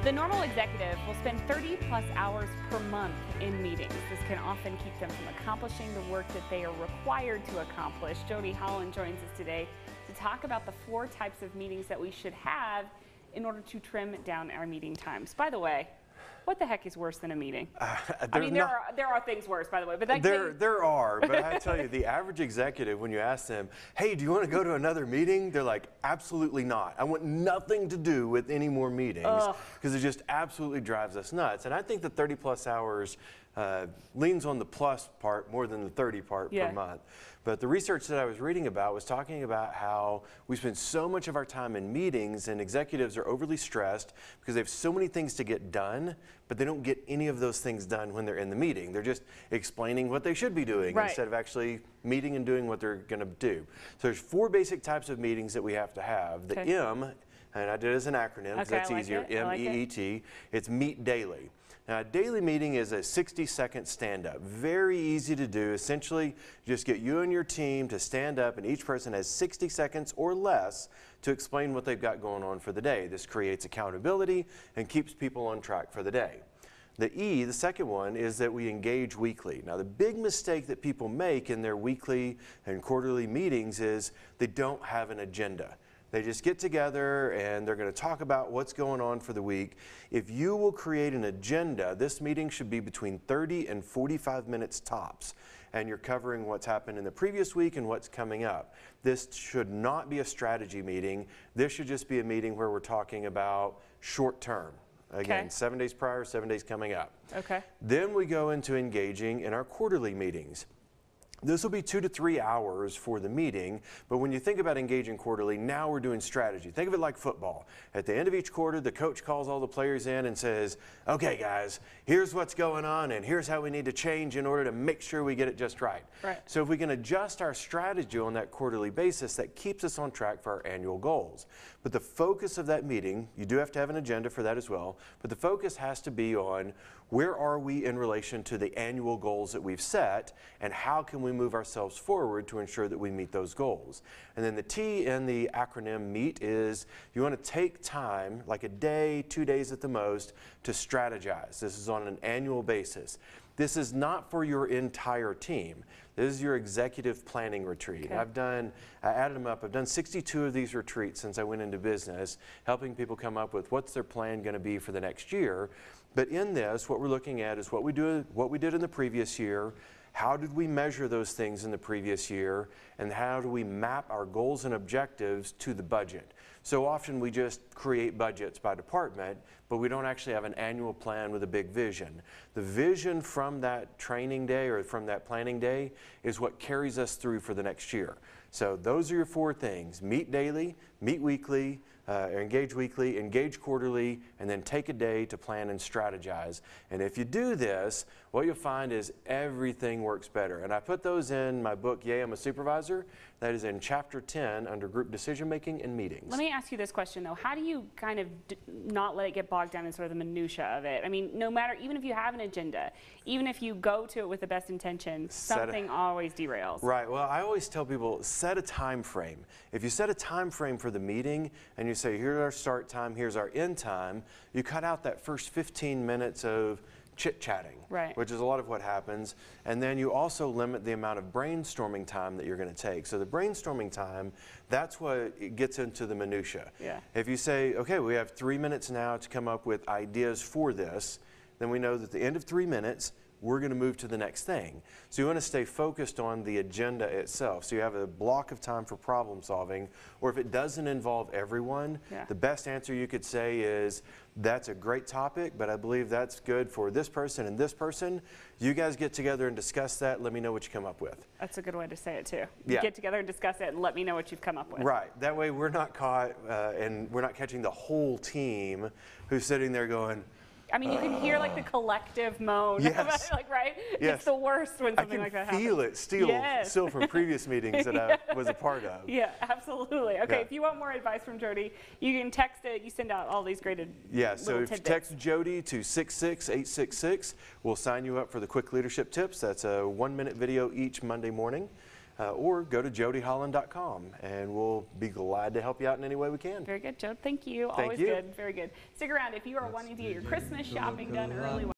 The normal executive will spend 30+ hours per month in meetings. This can often keep them from accomplishing the work that they are required to accomplish. Jody Holland joins us today to talk about the 4 types of meetings that we should have in order to trim down our meeting times. By the way, what the heck is worse than a meeting? I mean, there are things worse, by the way. But there are, but I tell you, the average executive, when you ask them, hey, do you want to go to another meeting? They're like, absolutely not. I want nothing to do with any more meetings because it just absolutely drives us nuts. And I think the 30+ hours leans on the plus part more than the 30 part per month. But the research that I was reading about was talking about how we spend so much of our time in meetings and executives are overly stressed because they have so many things to get done, but they don't get any of those things done when they're in the meeting. They're just explaining what they should be doing instead of actually meeting and doing what they're going to do. So there's 4 basic types of meetings that we have to have. The M, and I did it as an acronym because that's easier, M-E-E-T, it's meet daily. Now, a daily meeting is a 60-second stand-up. Very easy to do. Essentially, just get you and your team to stand up, and each person has 60 seconds or less to explain what they've got going on for the day. This creates accountability and keeps people on track for the day. The E, the second one, is that we engage weekly. Now, the big mistake that people make in their weekly and quarterly meetings is they don't have an agenda. They just get together and they're going to talk about what's going on for the week. If you will create an agenda, this meeting should be between 30 and 45 minutes tops. And you're covering what's happened in the previous week and what's coming up. This should not be a strategy meeting. This should just be a meeting where we're talking about short term. Again, 7 days prior, 7 days coming up. Then we go into engaging in our quarterly meetings. This will be 2 to 3 hours for the meeting, but when you think about engaging quarterly, now we're doing strategy. Think of it like football. At the end of each quarter, the coach calls all the players in and says, okay guys, here's what's going on and here's how we need to change in order to make sure we get it just right. So if we can adjust our strategy on that quarterly basis, that keeps us on track for our annual goals. But the focus of that meeting, you do have to have an agenda for that as well, but the focus has to be on where are we in relation to the annual goals that we've set and how can we move ourselves forward to ensure that we meet those goals. And then the T in the acronym MEET is you want to take time, like a day, 2 days at the most, to strategize. This is on an annual basis. This is not for your entire team. This is your executive planning retreat. I added them up, I've done 62 of these retreats since I went into business, helping people come up with what's their plan going to be for the next year. But in this, what we're looking at is what we did in the previous year, how did we measure those things in the previous year, and how do we map our goals and objectives to the budget. So often we just create budgets by department, but we don't actually have an annual plan with a big vision. The vision from that training day or from that planning day is what carries us through for the next year. So those are your 4 things: meet daily, meet weekly, engage weekly, engage quarterly, and then take a day to plan and strategize. And if you do this, what you'll find is everything works better. And I put those in my book, Yay, I'm a Supervisor. That is in chapter 10 under group decision making and meetings. Let me ask you this question though. How do you kind of not let it get bogged down in sort of the minutia of it? I mean, no matter, even if you have an agenda, even if you go to it with the best intention, something always derails. Right. Well, I always tell people, set a time frame. If you set a time frame for the meeting and you say, here's our start time, here's our end time, you cut out that first 15 minutes of chit-chatting, which is a lot of what happens. And then you also limit the amount of brainstorming time that you're going to take. So the brainstorming time, that's what gets into the minutia. If you say, okay, we have 3 minutes now to come up with ideas for this, then we know that at the end of 3 minutes, we're going to move to the next thing. So you want to stay focused on the agenda itself. So you have a block of time for problem solving, or if it doesn't involve everyone, the best answer you could say is, that's a great topic, but I believe that's good for this person and this person. You guys get together and discuss that. Let me know what you come up with. That's a good way to say it too. Get together and discuss it and let me know what you've come up with. Right. That way we're not caught and we're not catching the whole team who's sitting there going, I mean, you can hear like the collective moan. Like, right? It's the worst when something like that happens. I can feel it still from previous meetings that I was a part of. Yeah, absolutely. Okay, if you want more advice from Jody, you can text it. You send out all these great so if you text Jody to 66866, we'll sign you up for the Quick Leadership Tips. That's a 1-minute video each Monday morning. or go to jodyholland.com, and we'll be glad to help you out in any way we can. Very good, Joe. Thank you. Thank Always you. good. Very good. Stick around if you are wanting to get your Christmas shopping done early.